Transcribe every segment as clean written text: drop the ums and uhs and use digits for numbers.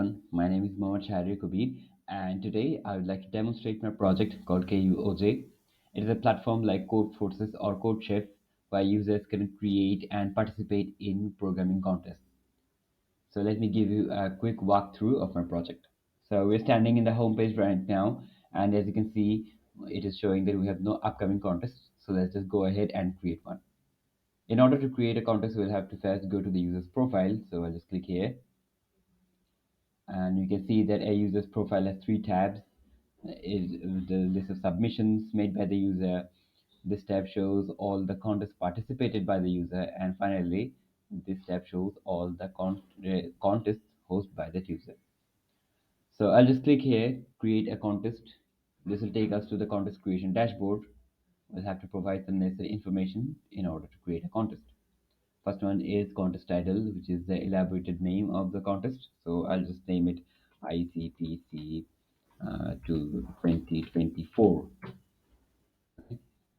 everyone, my name is Mohammad Shahri Kabir, and today I would like to demonstrate my project called KUOJ. It is a platform like codeforces or codechef where users can create and participate in programming contests. So let me give you a quick walkthrough of my project. So we're standing in the home page right now, and as you can see, it is showing that we have no upcoming contests. So let's just go ahead and create one. In order to create a contest, we'll have to first go to the user's profile. So I'll just click here, and you can see that a user's profile has three tabs. Is the list of submissions made by the user. This tab shows all the contests participated by the user, and finally, this tab shows all the contests hosted by that user. So I'll just click here, create a contest. This will take us to the contest creation dashboard. We'll have to provide some necessary information in order to create a contest. First one is contest title, which is the elaborated name of the contest. So I'll just name it ICPC to 2024.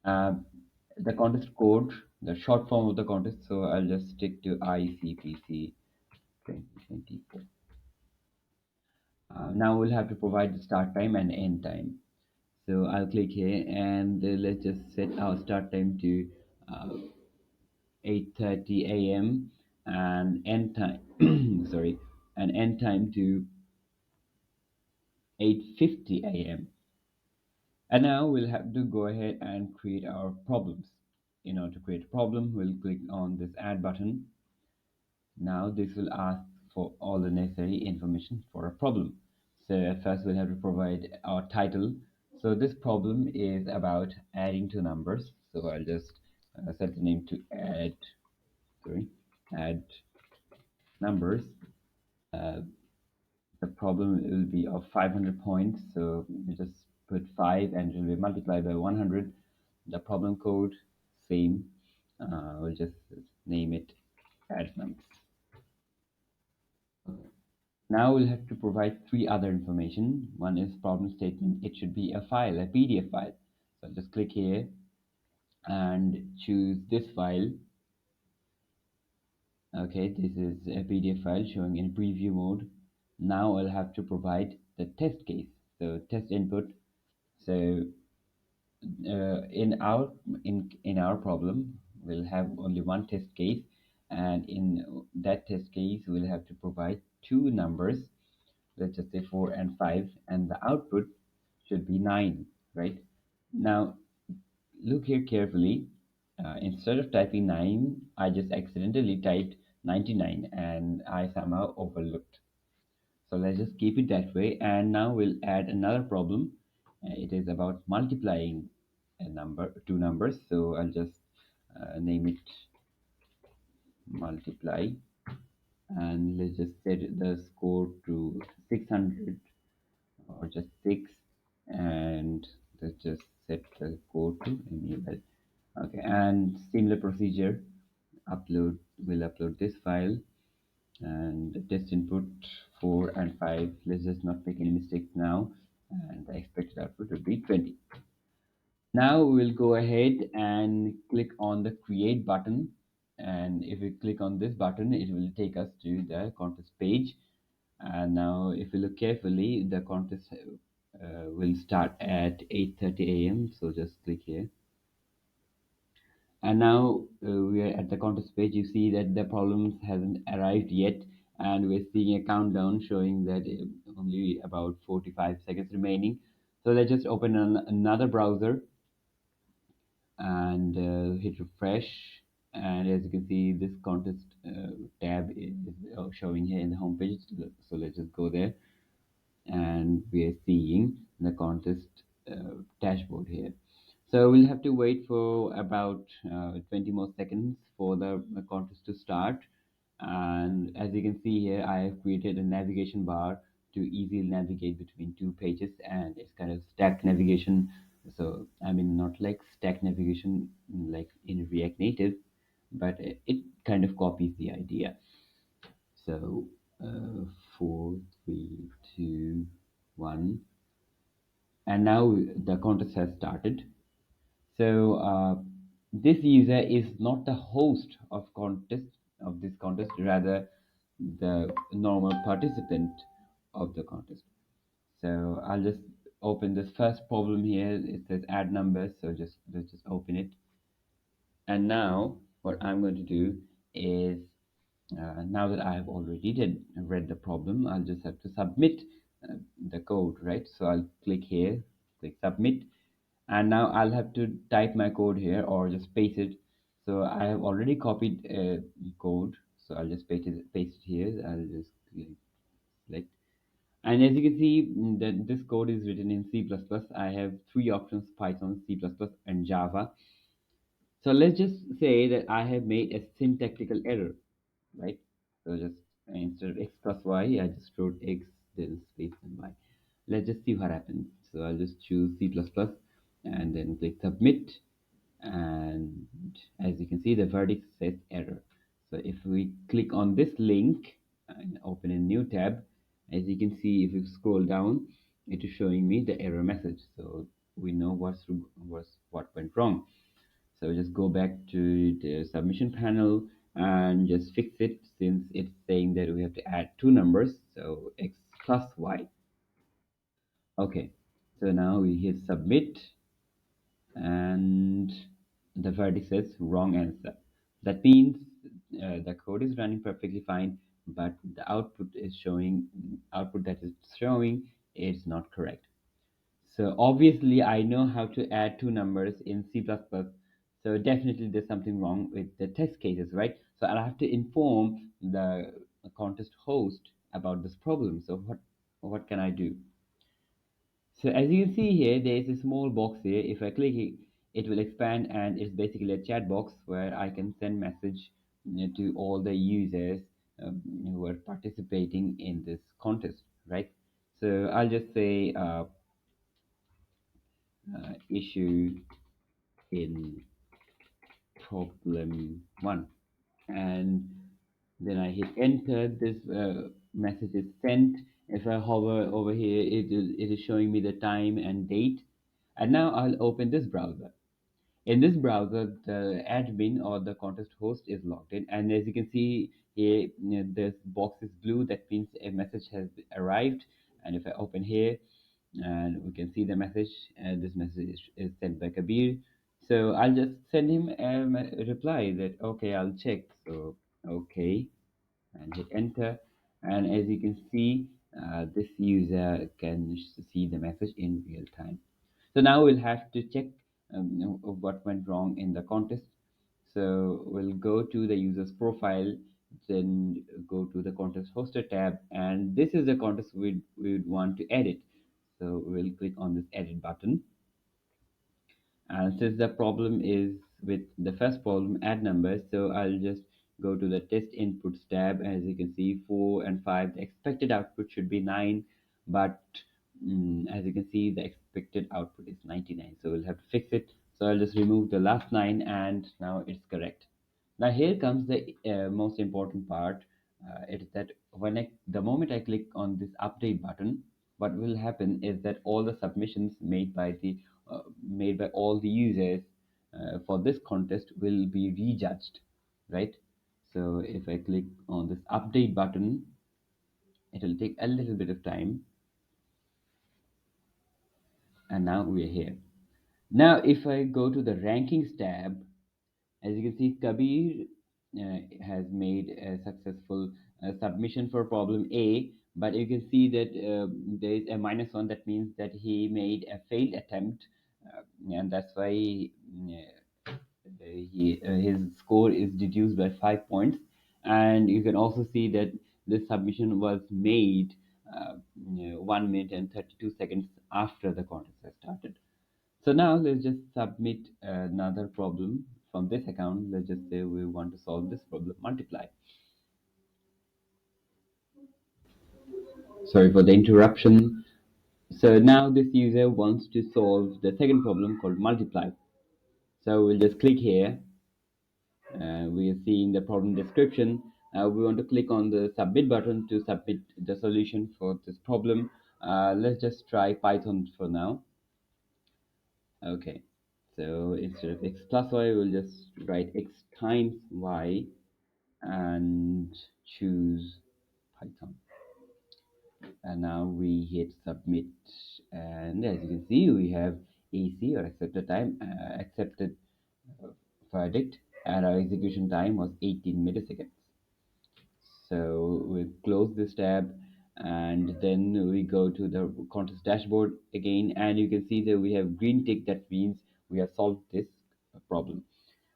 Uh, the contest code, the short form of the contest. So I'll just stick to ICPC 2024. Now we'll have to provide the start time and end time. So I'll click here and let's just set our start time to uh, 8:30 a.m. and end time sorry, and end time to 8:50 a.m. And now we'll have to go ahead and create our problems. In order to create a problem, we'll click on this add button. Now this will ask for all the necessary information for a problem. So at first we'll have to provide our title. So this problem is about adding two numbers. So I'll just set the name to add numbers. The problem will be of 500 points. So you just put 5 and it will be multiplied by 100. The problem code, same. We'll just name it add numbers. Now we'll have to provide three other information. One is problem statement. It should be a file, a PDF file. So just click here and choose this file. Okay, this is a PDF file showing in preview mode. Now I'll have to provide the test case. So test input. So in our problem, we'll have only one test case, and in that test case, we'll have to provide two numbers. Let's just say 4 and 5, and the output should be 9, right? Now, look here carefully. Instead of typing 9, I just accidentally typed 99 and I somehow overlooked. So let's just keep it that way. And now we'll add another problem. It is about multiplying two numbers. So I'll just name it multiply. And let's just set the score to 600 or just 6, and let's just set the code to enable. Okay, and similar procedure, we'll upload this file and the test input 4 and 5. Let's just not make any mistakes now, and the expected output will be 20. Now we'll go ahead and click on the create button, and if we click on this button, it will take us to the contest page. And now if you look carefully, the contest will start at 8:30 a.m. So just click here. And now we are at the contest page. You see that the problems hasn't arrived yet, and we're seeing a countdown showing that only about 45 seconds remaining. So let's just open another browser and hit refresh. And as you can see, this contest tab is showing here in the home page. So let's just go there, and we are seeing the contest dashboard here. So we'll have to wait for about 20 more seconds for the contest to start. And as you can see here, I have created a navigation bar to easily navigate between two pages, and it's kind of stack navigation. So I mean, not like stack navigation like in React Native, but it kind of copies the idea. So 4, 3, 2, 1, and now the contest has started. So this user is not the host of this contest, rather the normal participant of the contest. So I'll just open this first problem here. It says add numbers, so just let's just open it. And now what I'm going to do is, now that I have already read the problem, I'll just have to submit the code, right? So I'll click here, click submit, and now I'll have to type my code here or just paste it. So I have already copied code, so I'll just paste it here. I'll just select, and as you can see, that this code is written in C++. I have three options: Python, C++, and Java. So let's just say that I have made a syntactical error, right? So just instead of x plus y, I just wrote x, then space and y. Let's just see what happens. So I'll just choose C++ and then click submit. And as you can see, the verdict says error. So if we click on this link and open a new tab, as you can see, if you scroll down, it is showing me the error message. So we know what went wrong. So just go back to the submission panel and just fix it, since it's saying that we have to add two numbers, so x plus y. Okay, so now we hit submit and the verdict says wrong answer. That means the code is running perfectly fine, but the output that is showing is not correct. So obviously I know how to add two numbers in C++. So definitely there's something wrong with the test cases, right? So I'll have to inform the contest host about this problem. So what can I do? So as you can see here, there is a small box here. If I click it, it will expand, and it's basically a chat box where I can send message to all the users who are participating in this contest, right? So I'll just say issue in problem one, and then I hit enter. This message is sent. If I hover over here, it is showing me the time and date. And now I'll open this browser. In this browser, the admin or the contest host is logged in, and as you can see here, this box is blue. That means a message has arrived. And if I open here, and we can see the message, and this message is sent by Kabir. So I'll just send him a reply that okay, I'll check. So okay, and hit enter, and as you can see, this user can see the message in real time. So now we'll have to check what went wrong in the contest. So we'll go to the user's profile, then go to the contest hoster tab, and this is the contest we'd want to edit. So we'll click on this edit button. And since the problem is with the first problem, add numbers, so I'll just go to the test inputs tab. As you can see, 4 and 5, the expected output should be 9, but as you can see, the expected output is 99. So we'll have to fix it. So I'll just remove the last 9, and now it's correct. Now here comes the most important part. It is that the moment I click on this update button, what will happen is that all the submissions made by all the users for this contest will be rejudged, right? So if I click on this update button, it will take a little bit of time, and now we're here. Now if I go to the rankings tab, as you can see, Kabir has made a successful submission for problem A, but you can see that there is a -1. That means that he made a failed attempt, and that's why his score is reduced by 5 points. And you can also see that this submission was made 1 minute and 32 seconds after the contest has started. So now let's just submit another problem from this account. Let's just say we want to solve this problem, multiply. Sorry for the interruption. So now this user wants to solve the second problem called multiply. So we'll just click here. We are seeing the problem description. We want to click on the submit button to submit the solution for this problem. Let's just try Python for now. Okay, so instead of x plus y, we'll just write x times y and choose Python. And now we hit submit, and as you can see, we have AC or accepted time, accepted uh, verdict, and our execution time was 18 milliseconds. So we close this tab, and then we go to the contest dashboard again, and you can see that we have green tick. That means we have solved this problem.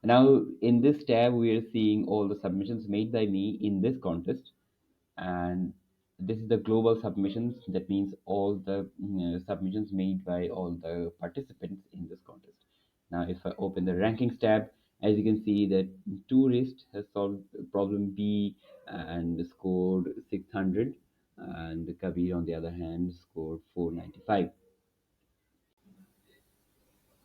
Now in this tab, we are seeing all the submissions made by me in this contest, and this is the global submissions. That means all the submissions made by all the participants in this contest. Now if I open the rankings tab, as you can see that tourist has solved problem B and scored 600, and Kabir on the other hand scored 495.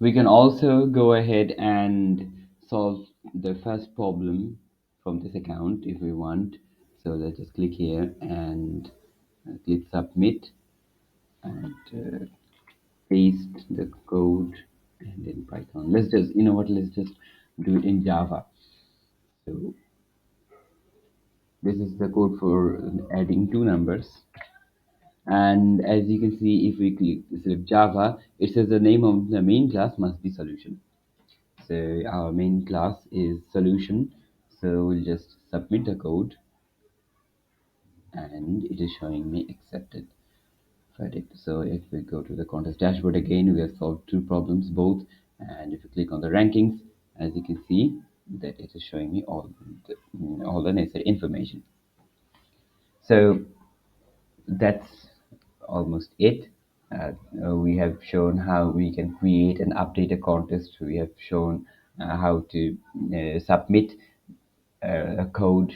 We can also go ahead and solve the first problem from this account if we want. So let's just click here and click submit, and paste the code, and in Python. Let's just, you know what, let's just do it in Java. So this is the code for adding two numbers. And as you can see, if we select Java, it says the name of the main class must be solution. So our main class is solution. So we'll just submit the code, and it is showing me accepted verdict. So if we go to the contest dashboard again, we have solved two problems both. And if you click on the rankings, as you can see, that it is showing me all the necessary information. So that's almost it. We have shown how we can create and update a contest. We have shown how to submit a code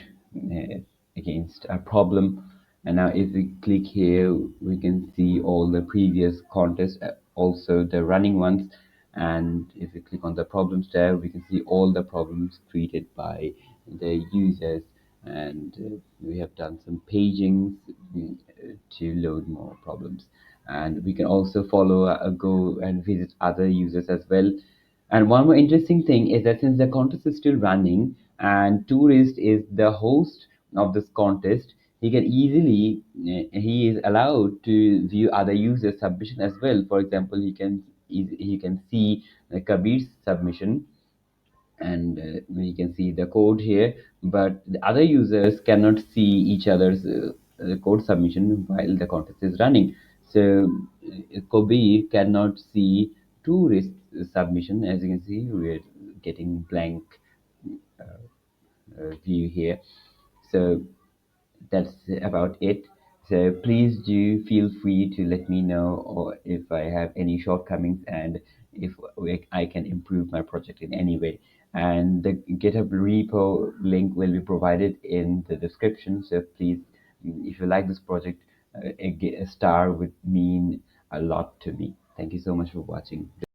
against a problem. And now if we click here, we can see all the previous contests, also the running ones. And if we click on the problems tab, we can see all the problems created by the users. And we have done some pagings to load more problems. And we can also follow, go and visit other users as well. And one more interesting thing is that since the contest is still running and Tourist is the host of this contest, he can easily, he is allowed to view other users' submission as well. For example, he can see Kabir's submission, and we can see the code here, but the other users cannot see each other's code submission while the contest is running. So Kobe cannot see tourist submission. As you can see, we're getting blank view here. So that's about it. So please do feel free to let me know, or if I have any shortcomings, and if I can improve my project in any way. And the GitHub repo link will be provided in the description. So please, if you like this project, a star would mean a lot to me. Thank you so much for watching.